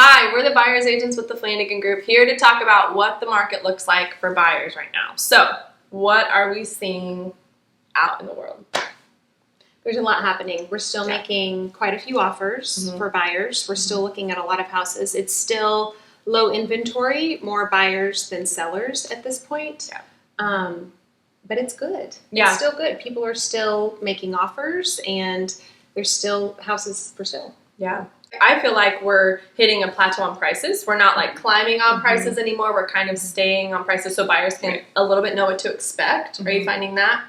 Hi, we're the buyer's agents with the Flanagan Group, here to talk about what the market looks like for buyers right now. So, what are we seeing out in the world? There's a lot happening. We're still making quite a few offers for buyers. We're still looking at a lot of houses. It's still low inventory, more buyers than sellers at this point. But it's good. It's still good. People are still making offers, and there's still houses for sale. Yeah. I feel like we're hitting a plateau on prices. We're not like climbing on prices anymore. We're kind of staying on prices so buyers can a little bit know what to expect. Are you finding that?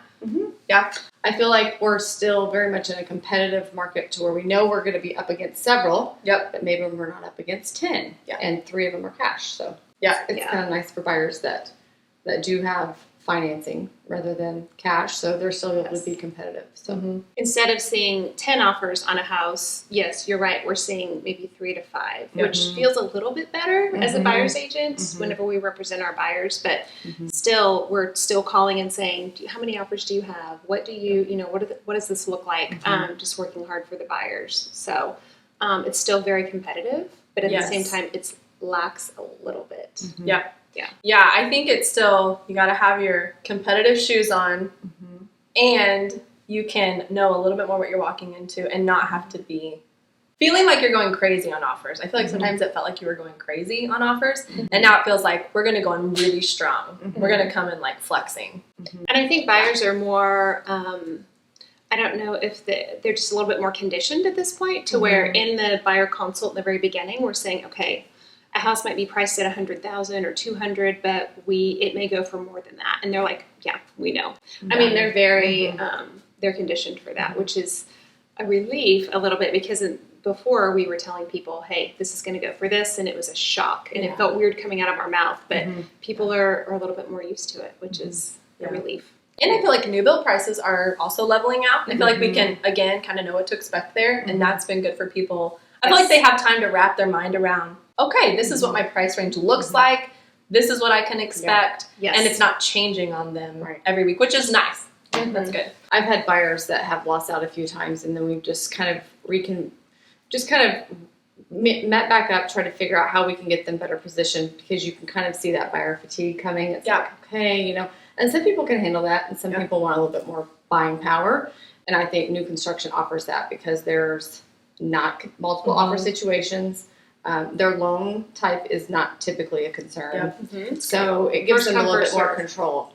Yeah. I feel like we're still very much in a competitive market to where we know we're going to be up against several, but maybe we're not up against 10, and 3 of them are cash. So it's kind of nice for buyers that do have financing rather than cash, so they're still able to be competitive. So instead of seeing 10 offers on a house, yes, you're right, we're seeing maybe 3 to 5, which feels a little bit better as a buyer's agent whenever we represent our buyers, but still, we're still calling and saying, how many offers do you have? What do you, what does this look like? Just working hard for the buyers. So it's still very competitive, but at the same time, it's lax a little bit. Yeah, I think it's still, you got to have your competitive shoes on and you can know a little bit more what you're walking into and not have to be feeling like you're going crazy on offers. I feel like sometimes it felt like you were going crazy on offers and now it feels like we're going to go in really strong. We're going to come in like flexing. And I think buyers are more, I don't know if they're just a little bit more conditioned at this point to where in the buyer consult in the very beginning, we're saying, okay, a house might be priced at $100,000 or $200,000, but it may go for more than that. And they're like, yeah, we know. I mean, they're very, they're conditioned for that, which is a relief a little bit because before we were telling people, hey, this is going to go for this. And it was a shock and it felt weird coming out of our mouth, but people are a little bit more used to it, which is a relief. And I feel like new build prices are also leveling out. I feel like we can, again, kind of know what to expect there. And that's been good for people. I feel like they have time to wrap their mind around, okay, this is what my price range looks like. This is what I can expect. And it's not changing on them every week, which is nice. That's good. I've had buyers that have lost out a few times, and then we've just kind of met back up, try to figure out how we can get them better positioned because you can kind of see that buyer fatigue coming. It's like, okay, and some people can handle that, and some people want a little bit more buying power. And I think new construction offers that because there's not multiple offer situations. Their loan type is not typally a concern. So it gives them a little bit more control.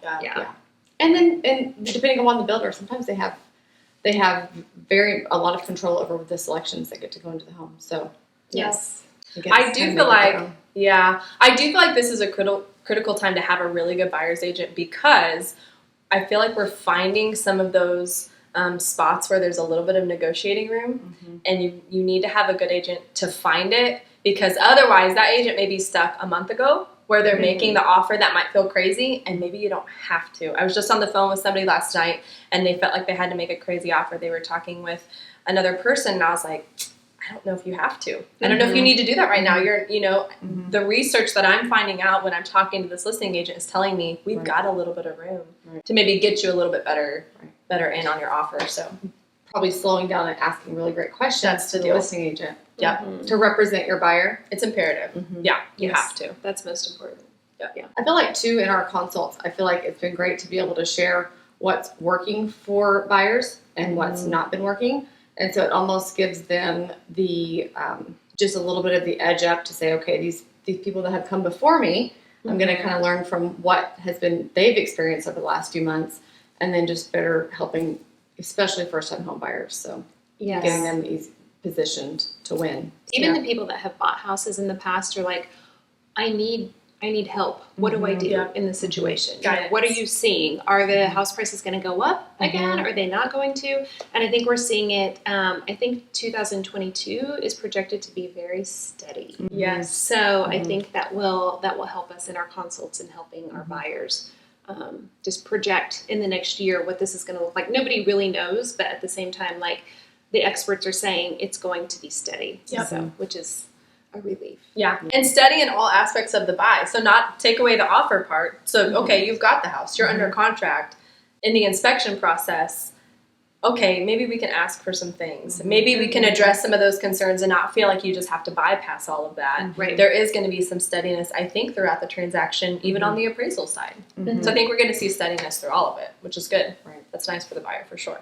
And then depending upon the builder, sometimes they have a lot of control over the selections that get to go into the home. So I do feel like this is a critical time to have a really good buyer's agent because I feel like we're finding some of those spots where there's a little bit of negotiating room and you need to have a good agent to find it because otherwise that agent may be stuck a month ago where they're making the offer that might feel crazy and maybe you don't have to. I was just on the phone with somebody last night and they felt like they had to make a crazy offer. They were talking with another person and I was like, I don't know if you have to. I don't know if you need to do that right now. The research that I'm finding out when I'm talking to this listing agent is telling me we've got a little bit of room to maybe get you a little bit better in on your offer. So probably slowing down and asking really great questions to the listing agent. To represent your buyer. It's imperative. You have to. That's most important. I feel like too in our consults, I feel like it's been great to be able to share what's working for buyers and what's not been working. And so it almost gives them the just a little bit of the edge up to say, okay, these people that have come before me, I'm going to kind of learn from what they've experienced over the last few months, and then just better helping, especially first-time home buyers. So getting them positioned to win. Even the people that have bought houses in the past are like, I need help. What do I do in this situation? What are you seeing? Are the house prices going to go up again? Are they not going to? And I think we're seeing it. I think 2022 is projected to be very steady. So I think that will help us in our consults and helping our buyers just project in the next year what this is going to look like. Nobody really knows, but at the same time, like the experts are saying, it's going to be steady. So, which is a relief. And steady in all aspects of the buy. So not take away the offer part. So, okay, you've got the house. You're under contract. In the inspection process, okay, maybe we can ask for some things. Maybe we can address some of those concerns and not feel like you just have to bypass all of that. Right. There is going to be some steadiness, I think, throughout the transaction, even on the appraisal side. So I think we're going to see steadiness through all of it, which is good. Right. That's nice for the buyer for sure.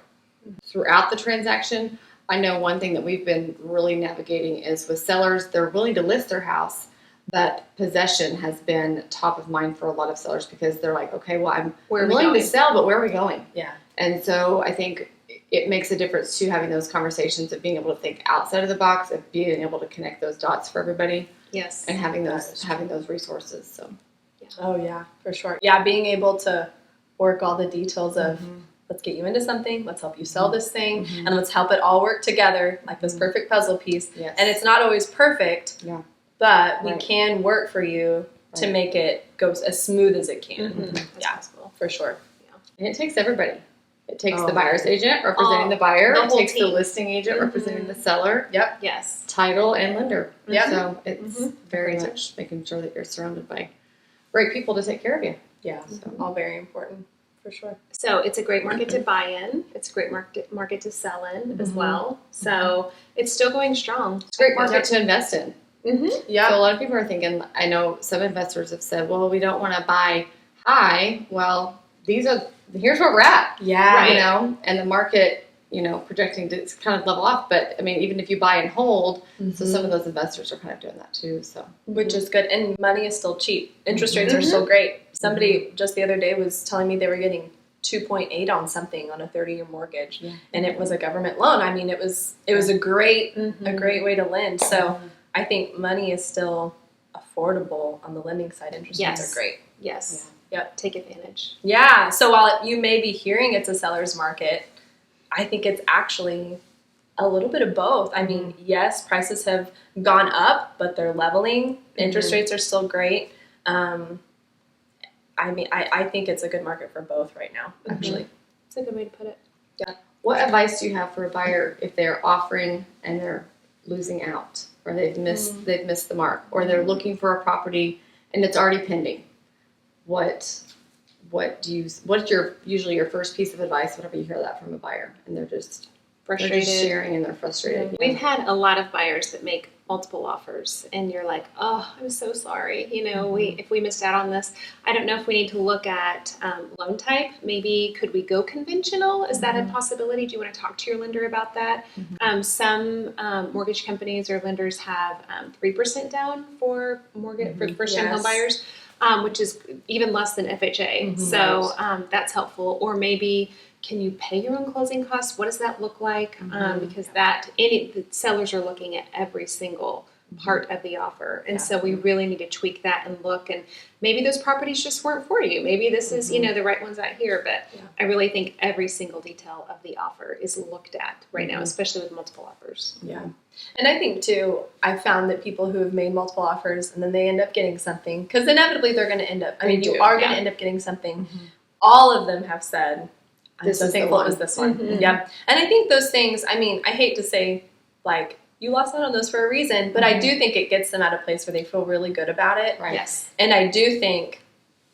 Throughout the transaction, I know one thing that we've been really navigating is with sellers, they're willing to list their house, but possession has been top of mind for a lot of sellers because they're like, okay, well, I'm willing to sell, but where are we going? Yeah. And so I think it makes a difference too, having those conversations of being able to think outside of the box, of being able to connect those dots for everybody. Yes. And having those resources. So. Yeah. Oh yeah, for sure. Yeah, being able to work all the details of let's get you into something, let's help you sell this thing, and let's help it all work together like this perfect puzzle piece. Yes. And it's not always perfect, but we can work for you to make it go as smooth as it can. Yeah, possible. For sure. Yeah. And it takes everybody. It takes the buyer's agent representing the buyer. The it whole takes team. the listing agent representing the seller. Yep. Yes. Title and lender. Yep. So it's very much making sure that you're surrounded by great people to take care of you. Yeah. So all very important. For sure. So it's a great market to buy in. It's a great market to sell in as well. So it's still going strong. It's a great market to invest in. Yeah. So a lot of people are thinking, I know some investors have said, well, we don't want to buy high. Well, here's where we're at. Yeah. You know, and the market, projecting to kind of level off. But I mean, even if you buy and hold, so some of those investors are kind of doing that too. So which is good. And money is still cheap. Interest rates are still great. Somebody just the other day was telling me they were getting 2.8 on something on a 30-year mortgage, and it was a government loan. I mean, it was a great way to lend. So I think money is still affordable on the lending side. Interest rates are great. Yes. Yep. Take advantage. Yeah. So while you may be hearing it's a seller's market, I think it's actually a little bit of both. I mean, yes, prices have gone up, but they're leveling. Interest rates are still great. I think it's a good market for both right now, actually. It's a good way to put it. Yeah. What advice do you have for a buyer if they're offering and they're losing out, or they've missed the mark, or they're looking for a property and it's already pending? What's usually your first piece of advice whenever you hear that from a buyer and they're just frustrated, they're just sharing and they're frustrated? We've had a lot of buyers that make multiple offers, and you're like, oh, I'm so sorry. If we missed out on this, I don't know if we need to look at loan type. Maybe could we go conventional? Is that a possibility? Do you want to talk to your lender about that? Some mortgage companies or lenders have 3% down for mortgage for first-time home buyers, which is even less than FHA. So that's helpful. Or maybe, can you pay your own closing costs? What does that look like? Because the sellers are looking at every single part of the offer. And so we really need to tweak that and look. And maybe those properties just weren't for you. Maybe this is, the right ones out here. But I really think every single detail of the offer is looked at right now, especially with multiple offers. Yeah. And I think, too, I've found that people who have made multiple offers and then they end up getting something, because inevitably they're going to end up, you are going to end up getting something. All of them have said, I'm so thankful it was this one. Yep. And I think those things, I hate to say, like, you lost out on those for a reason, but I do think it gets them at a place where they feel really good about it. Right. Yes. And I do think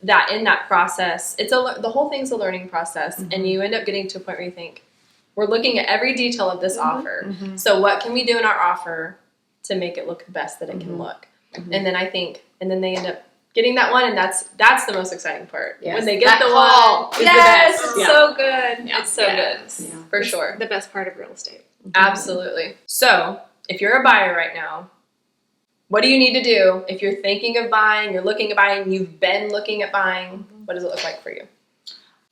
that in that process, the whole thing's a learning process, and you end up getting to a point where you think, we're looking at every detail of this offer. So what can we do in our offer to make it look the best that it can look? And then then they end up getting that one, and that's the most exciting part. Yes. When they get that the call one. Is Yes, the best. it's so good. Yeah. It's so good. Yeah. For sure. The best part of real estate. Absolutely. So if you're a buyer right now, what do you need to do if you're thinking of buying, you're looking at buying, you've been looking at buying? What does it look like for you?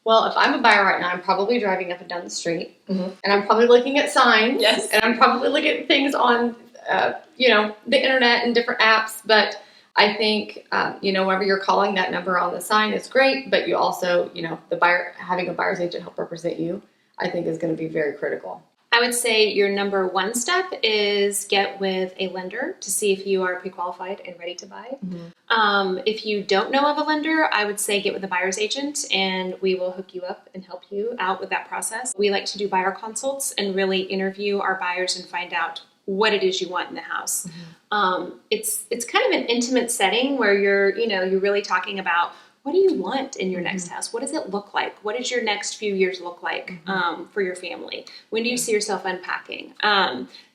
Well, if I'm a buyer right now, I'm probably driving up and down the street, and I'm probably looking at signs, and I'm probably looking at things on, the internet and different apps. But I think, whenever you're calling, that number on the sign is great. But you also, the buyer, having a buyer's agent help represent you, I think is going to be very critical. I would say your number one step is get with a lender to see if you are pre-qualified and ready to buy. If you don't know of a lender, I would say get with a buyer's agent, and we will hook you up and help you out with that process. We like to do buyer consults and really interview our buyers and find out what it is you want in the house. It's kind of an intimate setting where you're really talking about what do you want in your next house? What does it look like? What does your next few years look like for your family? When do you see yourself unpacking?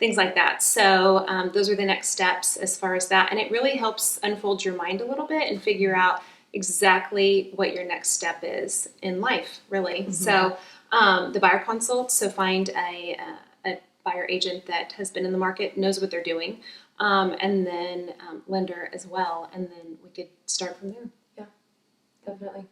Things like that. So those are the next steps as far as that. And it really helps unfold your mind a little bit and figure out exactly what your next step is in life, really. So the buyer consult, so find a buyer agent that has been in the market, knows what they're doing, and then lender as well. And then we could start from there. Definitely.